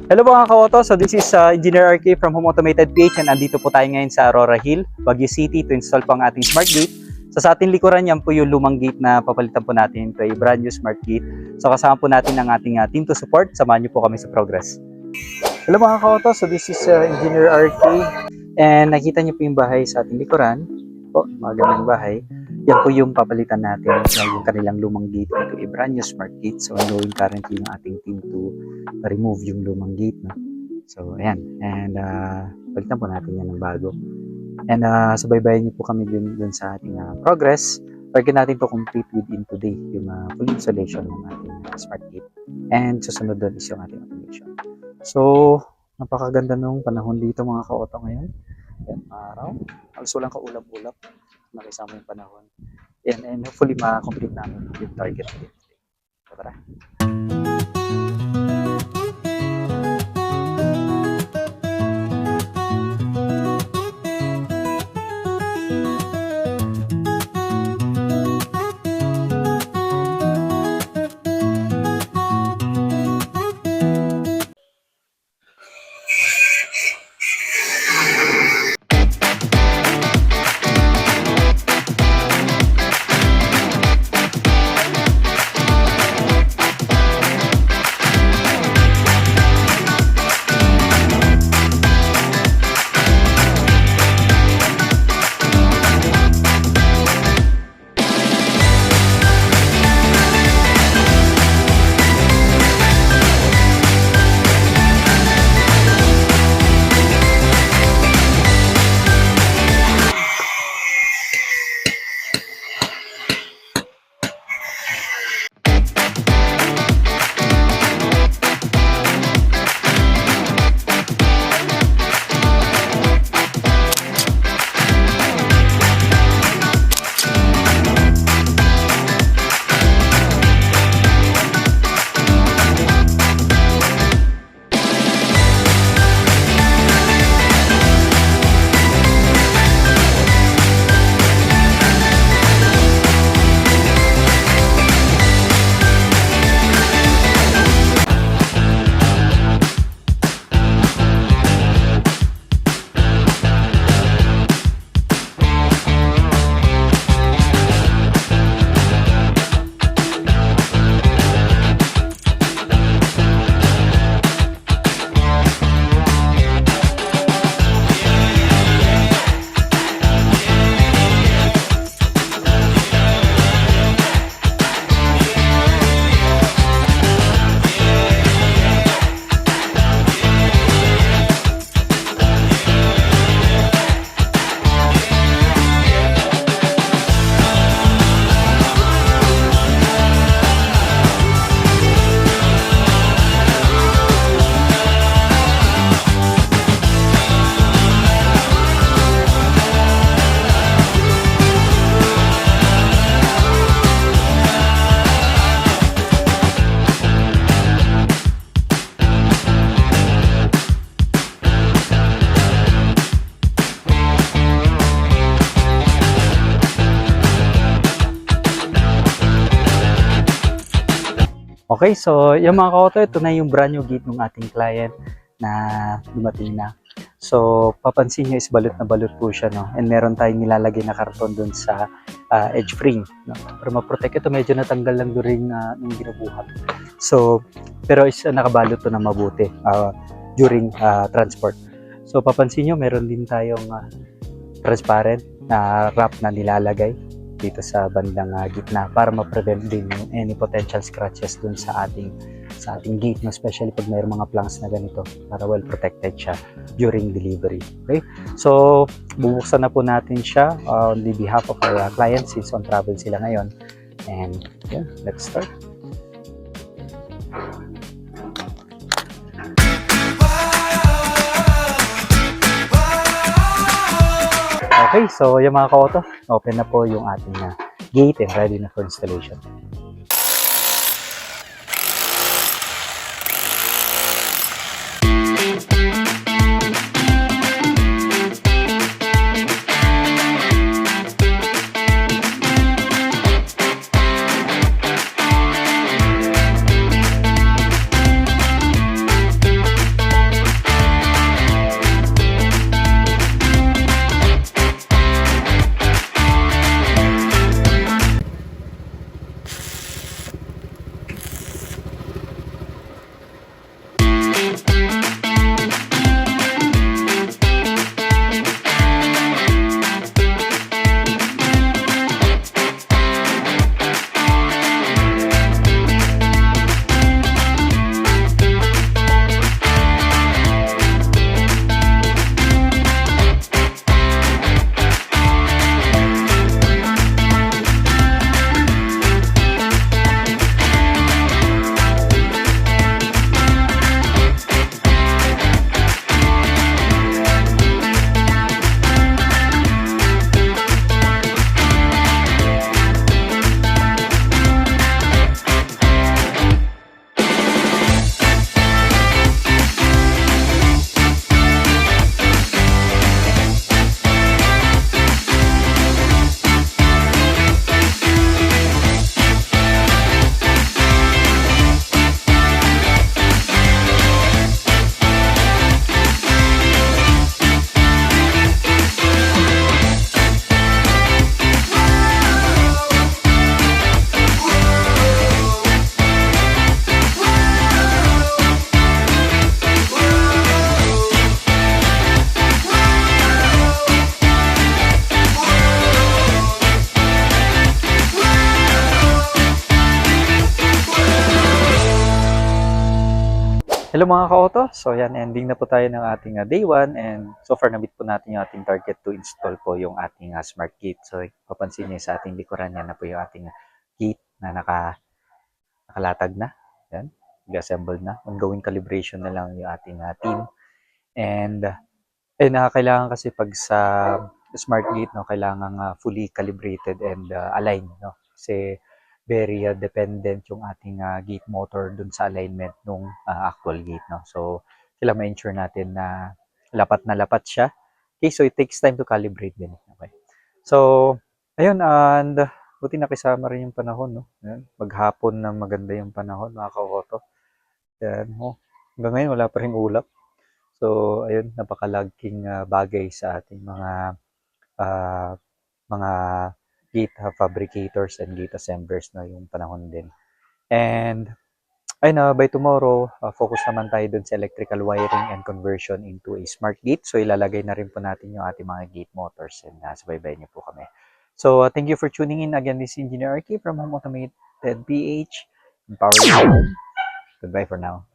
Hello mga ka-auto, so this is Engineer RK from Home Automated PH and andito po tayo ngayon sa Aurora Hill, Baguio City to install po ang ating smart gate. So sa ating likuran yan po yung lumang gate na papalitan po natin, ito ay brand new smart gate. So kasama po natin ang ating team to support, samahan niyo po kami sa progress. Hello mga ka-auto, so this is Engineer RK and nakita niyo po yung bahay sa ating likuran. Po, magandang bahay. Yan po yung papalitan natin, yung kanilang lumang gate into a brand new smart gate. So ongoing currently yung ating team to remove yung lumang gate. No? So ayan, and palitan po natin yan ng bago. And subaybayan niyo po kami dun sa ating progress. Target natin to complete within today yung full installation ng ating smart gate. And susunod doon is yung ating automation. So napakaganda nung panahon dito mga ka-auto ngayon. Yan, araw. Halos walang kaulap-ulap. Nakisama yung panahon. Yan, and hopefully ma-complete namin yung target natin. So, tara. Okay, so yung mga ka-auto, ito na yung brand new gate ng ating client na dumating na. So, papansin nyo is balot na balot po siya, no? And meron tayong nilalagay na karton dun sa edge frame, no? Para ma-protect ito, medyo natanggal lang during yung ginubuhat. So, pero is nakabalot to na mabuti during transport. So, papansin nyo, meron din tayong transparent na wrap na nilalagay dito sa bandang gitna para ma-prevent din yung any potential scratches dun sa ating gate, no? Especially pag mayroong mga planks na ganito para well protected siya during delivery. Okay, so bubuksan na po natin siya on the behalf of our clients since on travel sila ngayon, and yeah, let's start. Okay, so yung mga ka-auto, open na po yung ating gate and ready na for installation. Hello mga ka-auto. So yan, ending na po tayo ng ating day 1 and so far na-meet po natin yung ating target to install po yung ating smart gate. So papansin niyo sa ating likuran yan na po yung ating gate na nakalatag na. Yan, nag-assemble na. Ongoing calibration na lang yung ating team. And nakakailangan kasi pag sa smart gate, no, kailangan fully calibrated and aligned, no? Kasi very dependent yung ating gate motor dun sa alignment ng actual gate, no? So, kailangan ma-ensure natin na lapat siya. Okay, so it takes time to calibrate din. Okay. So, ayun, and buti nakisama rin yung panahon, no? Ayan, maghapon na maganda yung panahon, mga ka-auto. Yan, oh. Hanggang ngayon, wala pa rin ulap. So, ayun, napakalagking bagay sa ating uh, mga gate fabricators and gate assemblers na yung panahon din. And ayun, by tomorrow, focus naman tayo dun sa electrical wiring and conversion into a smart gate. So, ilalagay na rin po natin yung ating mga gate motors and subaybayan niyo po kami. So, thank you for tuning in. Again, this is Engineer RK from Home Automated PH. Empower your home. Goodbye for now.